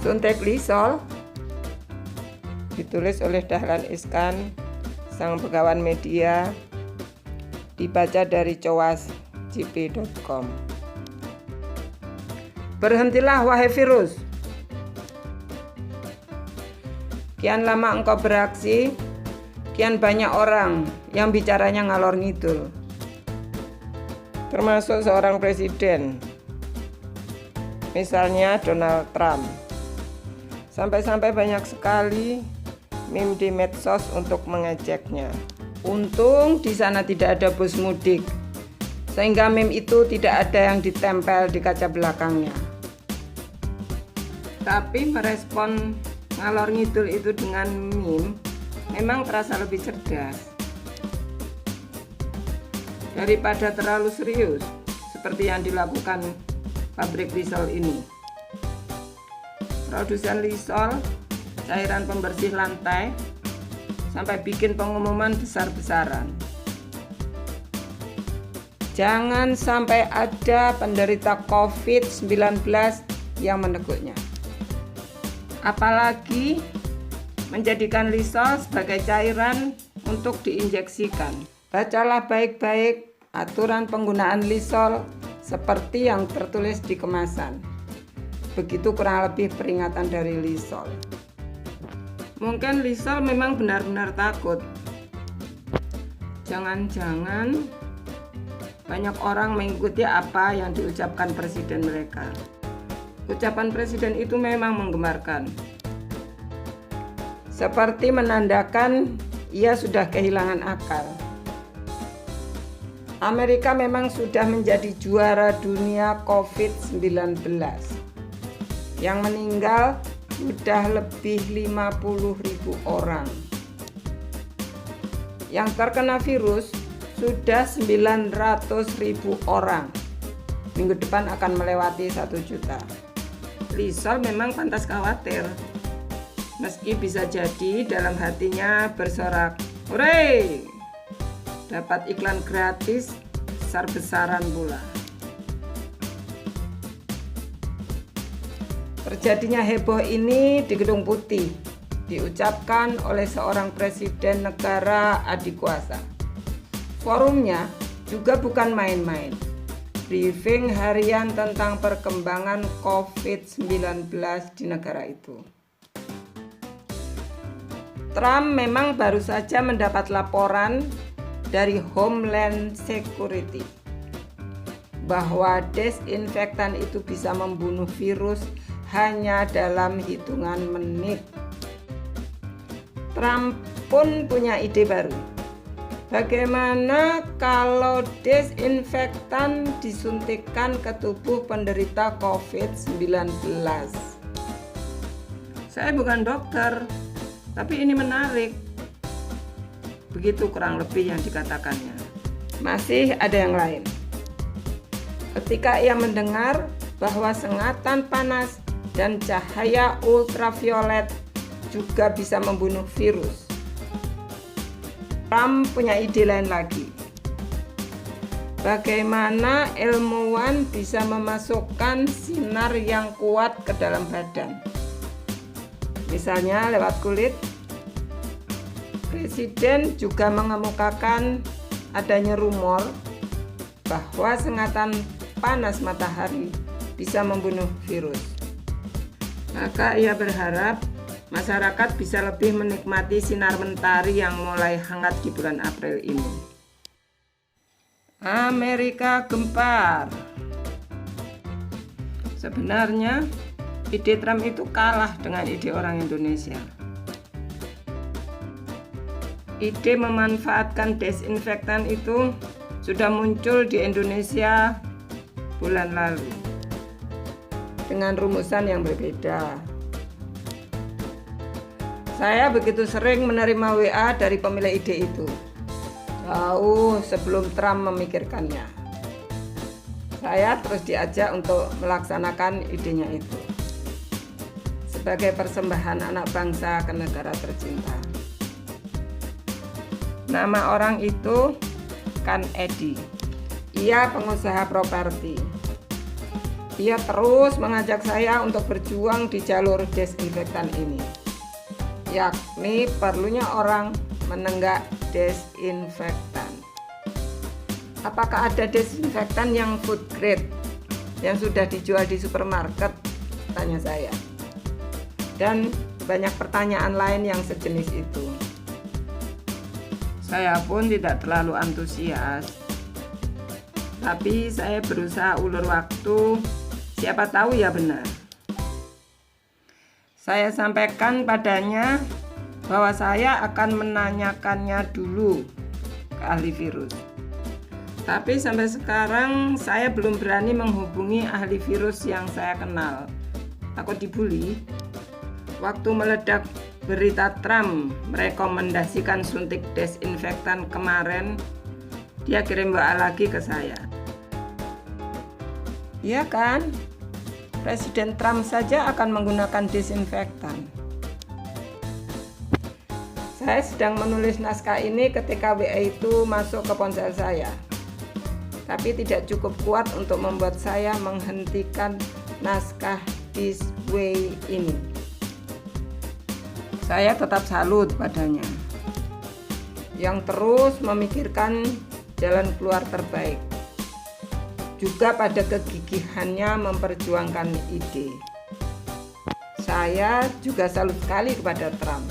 Suntik Lisol ditulis oleh Dahlan Iskan, sang begawan media, dibaca dari cowasjp.com. Berhentilah wahai virus. Kian lama engkau beraksi, kian banyak orang yang bicaranya ngalor ngidul, termasuk seorang presiden, misalnya Donald Trump. Sampai-sampai banyak sekali meme di medsos untuk mengejeknya. Untung di sana tidak ada bus mudik, sehingga meme itu tidak ada yang ditempel di kaca belakangnya. Tapi merespon ngalor ngidul itu dengan meme memang terasa lebih cerdas daripada terlalu serius seperti yang dilakukan pabrik Lisol ini. Produsen Lisol, cairan pembersih lantai, sampai bikin pengumuman besar-besaran. Jangan sampai ada penderita COVID-19 yang meneguknya. Apalagi menjadikan Lisol sebagai cairan untuk diinjeksikan. Bacalah baik-baik aturan penggunaan Lisol seperti yang tertulis di kemasan. Begitu kurang lebih peringatan dari Lisol. Mungkin Lisol memang benar-benar takut. Jangan-jangan banyak orang mengikuti apa yang diucapkan presiden mereka. Ucapan presiden itu memang menggemarkan. Seperti menandakan ia sudah kehilangan akal. Amerika memang sudah menjadi juara dunia COVID-19. Yang meninggal sudah lebih 50.000 orang. Yang terkena virus sudah 900.000 orang. Minggu depan akan melewati 1 juta. Lisol memang pantas khawatir. Meski bisa jadi dalam hatinya bersorak, "Hore! Dapat iklan gratis besar-besaran pula." Terjadinya heboh ini di Gedung Putih diucapkan oleh seorang presiden negara adikuasa. Forumnya juga bukan main-main. Briefing harian tentang perkembangan COVID-19 di negara itu. Trump memang baru saja mendapat laporan dari Homeland Security bahwa desinfektan itu bisa membunuh virus hanya dalam hitungan menit. Trump pun punya ide baru. Bagaimana kalau desinfektan disuntikkan ke tubuh penderita COVID-19? Saya bukan dokter, tapi ini menarik. Begitu kurang lebih yang dikatakannya. Masih ada yang lain. Ketika ia mendengar bahwa sengatan panas dan cahaya ultraviolet juga bisa membunuh virus, Trump punya ide lain lagi. Bagaimana ilmuwan bisa memasukkan sinar yang kuat ke dalam badan? Misalnya lewat kulit. Presiden juga mengemukakan adanya rumor bahwa sengatan panas matahari bisa membunuh virus. Maka ia berharap masyarakat bisa lebih menikmati sinar mentari yang mulai hangat di bulan April ini. Amerika gempar. Sebenarnya ide Trump itu kalah dengan ide orang Indonesia. Ide memanfaatkan desinfektan itu sudah muncul di Indonesia bulan lalu dengan rumusan yang berbeda. Saya begitu sering menerima WA dari pemilik ide itu, jauh sebelum Trump memikirkannya. Saya terus diajak untuk melaksanakan idenya itu sebagai persembahan anak bangsa ke negara tercinta. Nama orang itu kan Edi. Ia pengusaha properti. Ia terus mengajak saya untuk berjuang di jalur desinfektan ini, yakni perlunya orang menenggak desinfektan. Apakah ada desinfektan yang food grade yang sudah dijual di supermarket? Tanya saya. Dan banyak pertanyaan lain yang sejenis itu. Saya pun tidak terlalu antusias, tapi saya berusaha ulur waktu. Siapa tahu ya benar. Saya sampaikan padanya bahwa saya akan menanyakannya dulu ke ahli virus. Tapi sampai sekarang saya belum berani menghubungi ahli virus yang saya kenal. Takut dibully. Waktu meledak berita Trump merekomendasikan suntik desinfektan kemarin, dia kirim WA lagi ke saya. Iya kan? Presiden Trump saja akan menggunakan desinfektan. Saya sedang menulis naskah ini ketika WA itu masuk ke ponsel saya. Tapi tidak cukup kuat untuk membuat saya menghentikan naskah This Way ini. Saya tetap salut padanya, yang terus memikirkan jalan keluar terbaik. Juga pada kegigihannya memperjuangkan ide. Saya juga salut sekali kepada Trump.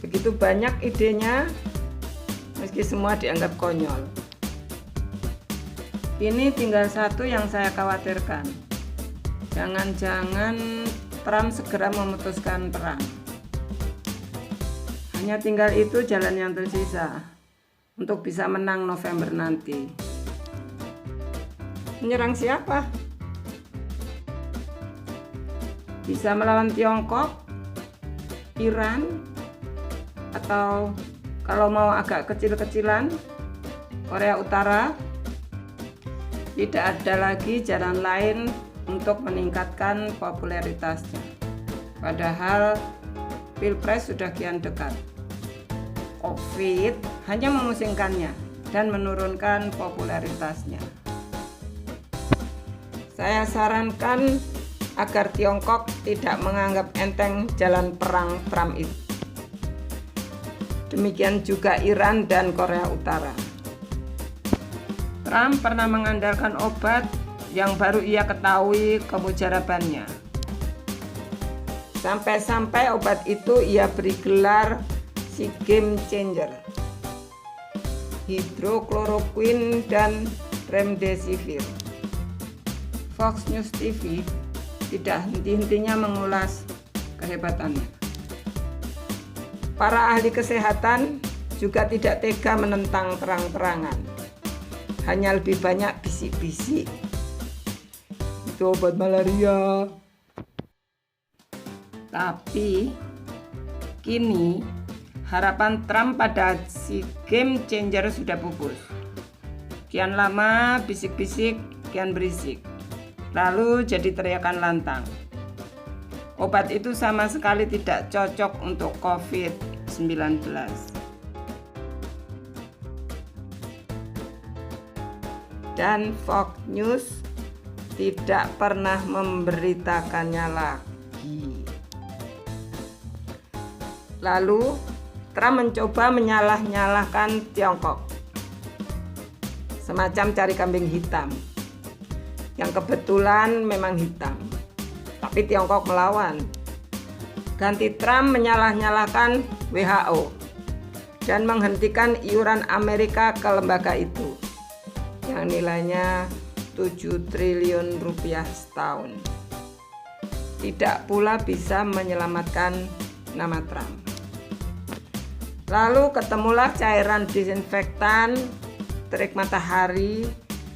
Begitu banyak idenya, meski semua dianggap konyol. Ini tinggal satu yang saya khawatirkan. Jangan-jangan Trump segera memutuskan perang. Hanya tinggal itu jalan yang tersisa untuk bisa menang November nanti. Menyerang siapa? Bisa melawan Tiongkok, Iran, atau kalau mau agak kecil-kecilan, Korea Utara. Tidak ada lagi jalan lain untuk meningkatkan popularitasnya. Padahal Pilpres sudah kian dekat. COVID hanya memusingkannya dan menurunkan popularitasnya. Saya sarankan agar Tiongkok tidak menganggap enteng jalan perang Trump itu. Demikian juga Iran dan Korea Utara. Trump pernah mengandalkan obat yang baru ia ketahui kemujarabannya. Sampai-sampai obat itu ia beri gelar si game changer. Hidrokloroquine dan remdesivir. Fox News TV tidak henti-hentinya mengulas kehebatannya. Para ahli kesehatan juga tidak tega menentang terang-terangan. Hanya lebih banyak bisik-bisik. Itu obat malaria. Tapi kini harapan Trump pada si game changer sudah pupus. Kian lama bisik-bisik, kian berisik. Lalu jadi teriakan lantang. Obat itu sama sekali tidak cocok untuk COVID-19. Dan Fox News tidak pernah memberitakannya lagi. Lalu Trump mencoba menyalah-nyalahkan Tiongkok. Semacam cari kambing hitam. Yang kebetulan memang hitam, tapi Tiongkok melawan. Ganti Trump menyalah-nyalahkan WHO dan menghentikan iuran Amerika ke lembaga itu yang nilainya 7 triliun rupiah setahun. Tidak pula bisa menyelamatkan nama Trump. Lalu ketemulah cairan disinfektan, terik matahari,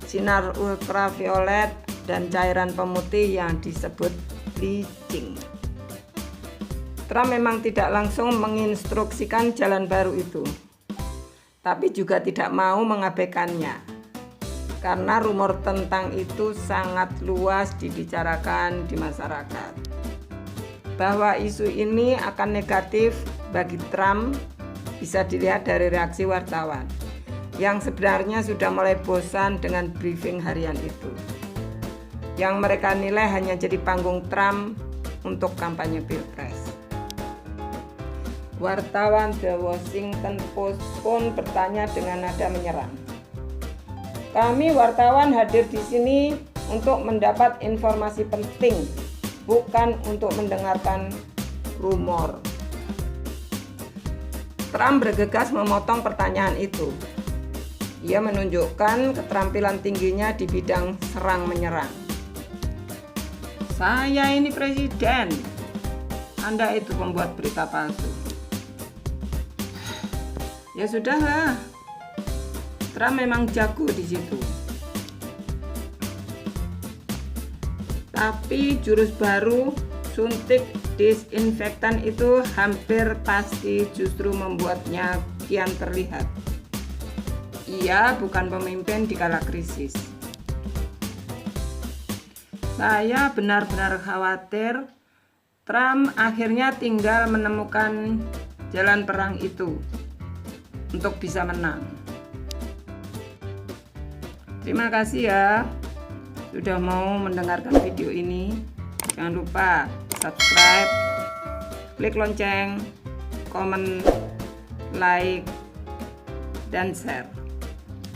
sinar ultraviolet, dan cairan pemutih yang disebut bleaching. Trump memang tidak langsung menginstruksikan jalan baru itu, tapi juga tidak mau mengabaikannya, karena rumor tentang itu sangat luas dibicarakan di masyarakat. Bahwa isu ini akan negatif bagi Trump bisa dilihat dari reaksi wartawan yang sebenarnya sudah mulai bosan dengan briefing harian itu. yang mereka nilai hanya jadi panggung Trump untuk kampanye Pilpres. Wartawan The Washington Post pun bertanya dengan nada menyerang. Kami wartawan hadir di sini untuk mendapat informasi penting, bukan untuk mendengarkan rumor. Trump bergegas memotong pertanyaan itu. Ia menunjukkan keterampilan tingginya di bidang serang menyerang. Saya ini presiden. Anda itu pembuat berita palsu. Ya sudahlah. Trump memang jago di situ. Tapi jurus baru suntik disinfektan itu hampir pasti justru membuatnya kian terlihat. Ia bukan pemimpin di kala krisis. Saya benar-benar khawatir Trump akhirnya tinggal menemukan jalan perang itu untuk bisa menang. Terima kasih ya sudah mau mendengarkan video ini. Jangan lupa subscribe, klik lonceng, komen, like, dan share.